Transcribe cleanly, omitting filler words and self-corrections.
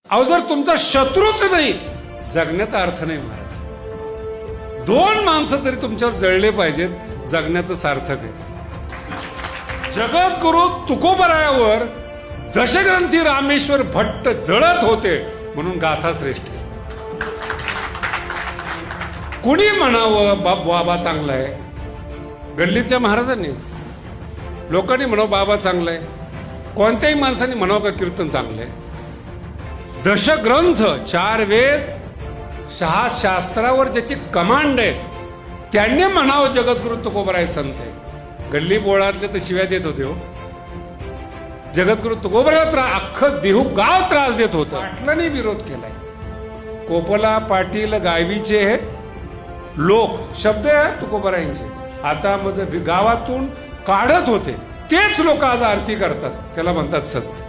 अहो जर तुमचा शत्रूच नाही जगण्याचा अर्थ नाही महाराज. दोन माणसं तरी तुमच्यावर जळले पाहिजेत जगण्याचं सार्थक आहे. जगद्गुरु तुकोबरायावर दशग्रंथी रामेश्वर भट्ट जळत होते म्हणून गाथा श्रेष्ठ. कुणी म्हणावं बाबा चांगला आहे, गल्लीतल्या महाराजांनी लोकांनी म्हणावं बाबा चांगला आहे, कोणत्याही माणसाने म्हणावं का कीर्तन चांगलं आहे. दशग्रंथ 4 वेद 6 शास्त्रावर ज्याची कमांड आहे त्यांनी म्हणावं जगद्गुरु तुकोबराय संत आहे. गल्ली बोळातले तर शिव्या देत होते हो. जगद्गुरु तुकोबरायला अख्खं देहू गाव त्रास देत होतं. पाटलांनी विरोध केलाय. कोपला पाटील गायवीचे हे लोक शब्द आहे तुकोबरायांचे. आता म्हणजे गावातून काढत होते तेच लोक आज आरती करतात, त्याला म्हणतात संत.